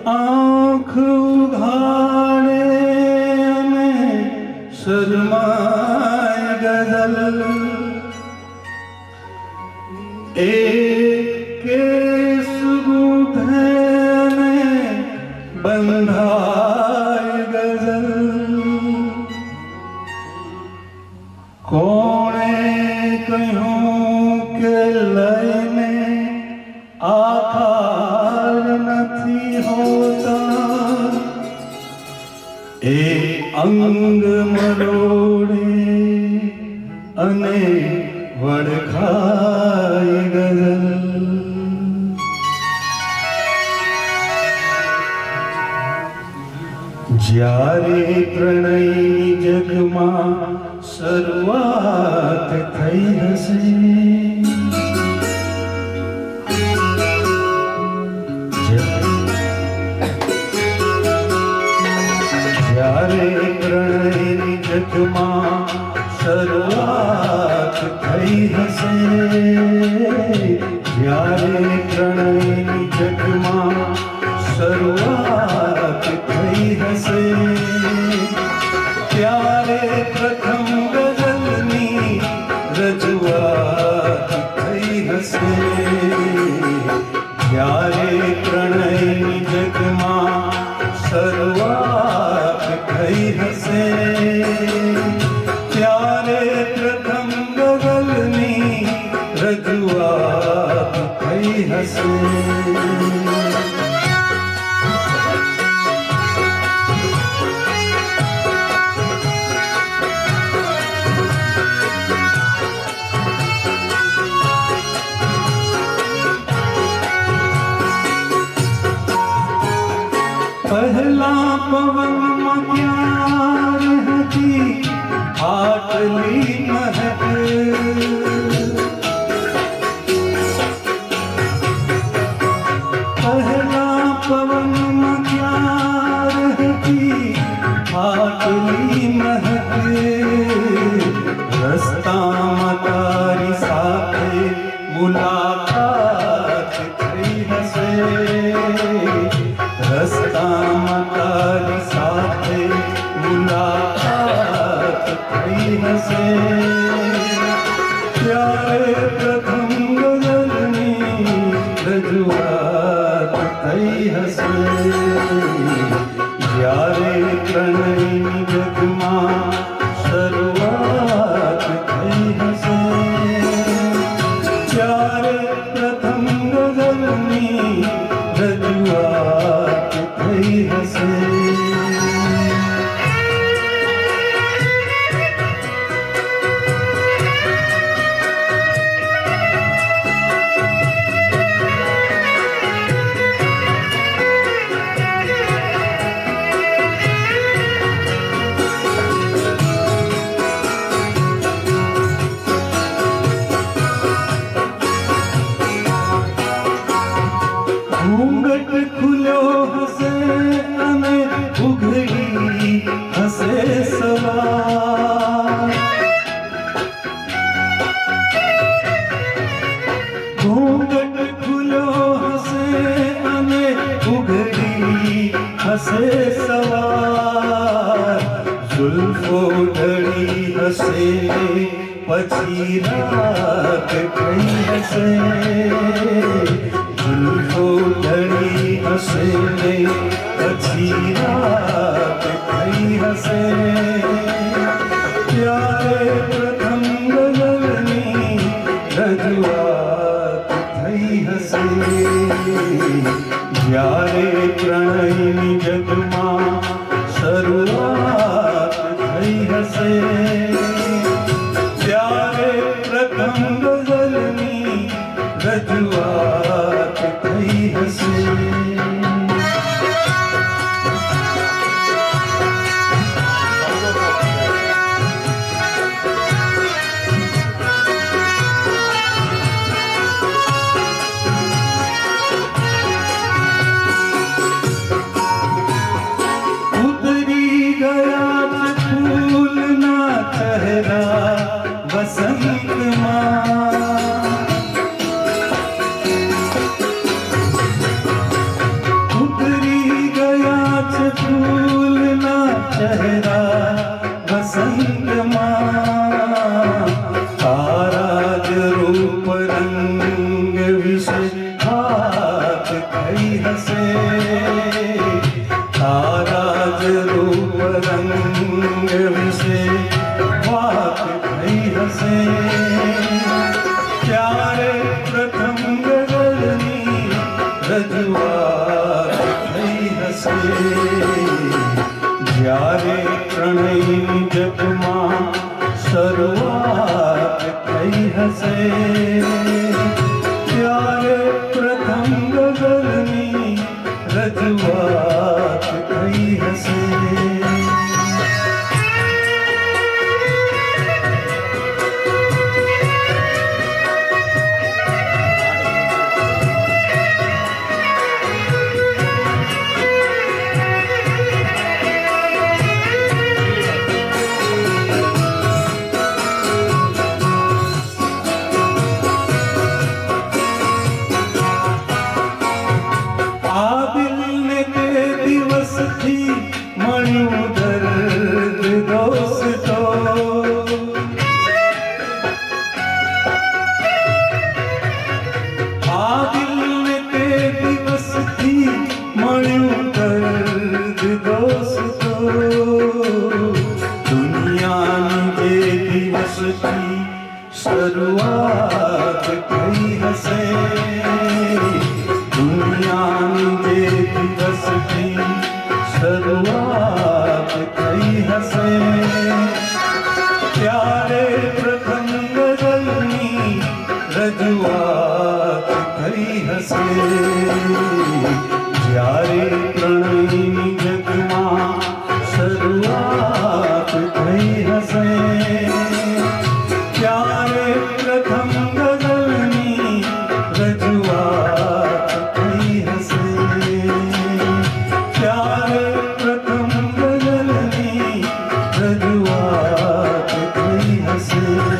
આંખ ઉઘાડે અને શરમાય ગઝલ એક કેસ ગૂંથે અને બંધાય ગઝલ કોણે કહ્યું કે લઈને આકાર નથી હોતા એ અંગ મરોડે અને વડખાય ગઝલ જ્યારે પ્રણયની જગમાં શરૂઆત થઈ હશે જ્યારે પ્રણયની જગમાં શરૂઆત થઈ હશે જ્યારે પ્રણયની જગમાં શરૂઆત થઈ હશે ત્યારે પ્રથમ ગઝલની રજૂઆત થઈ હશે જ્યારે પ્રણયની જગમાં શરૂઆત થઈ હશે ત્યારે પ્રથમ ગઝલની રજૂઆત થઈ હશે પહેલા પવનમાં ક્યાર હતી આટલી મહેક પહેલા પવનમાં ક્યાર હતી આટલી મહેક રસ્તામાં તારી સાથે મુલાકાત થઈ હશે રસ્તામાં તારી સાથે મુલાકાત થઈ હશે ત્યારે પ્રથમ ગઝલની રજૂઆત થઈ હશે જ્યારે પ્રણયની જગમાં શરૂઆત થઈ હશે ત્યારે પ્રથમ ગઝલની રજૂઆત થઈ હશે ઘૂંઘટ ખુલ્યો હશે અને ઉઘડી હશે સવાર ઘૂંઘટ ખુલ્યો હશે અને ઉઘડી હશે સવાર ઝુલ્ફો ઢળી હશે પછી રાત થઈ હશે ઝુલ્ફો ઢળી હશે ને પછી રાત થઈ હશે ત્યારે પ્રથમ ગઝલની રજૂઆત થઈ હશે જ્યારે પ્રણયની જગમાં શરૂઆત થઈ હશે ત્યારે પ્રથમ ગઝલની રજૂઆત થઈ હશે ઉતરી ગયા ફૂલના ચહેરા વસંતમાં વિશે વાત થઈ હશે તારા જ રૂપ રંગ વિશે વાત થઈ હશે ત્યારે પ્રથમ ગઝલની રજૂઆત થઈ હશે જ્યારે પ્રણયની જગમાં શરૂઆત થઈ હશે ત્યારે પ્રથમ ગઝલની રજૂઆત થઈ હશે મળ્યું દર્દ દોસ્તો આ દિલને તે દિવસથી મળ્યું દર્દ દોસ્તો દુનિયાની જે દિવસથી શરૂઆત થઈ હશે દુનિયાની જે દિવસથી શરૂઆત થઈ હશે ત્યારે પ્રથમ ગઝલની રજૂઆત થઈ હશે જ્યારે પ્રણયની જગમાં શરૂઆત થઈ હશે ત્યારે પ્રથમ ગઝલની રજૂઆત થઈ હશે ત્યારે પ્રથમ ગઝલની રજૂઆત થઈ હશે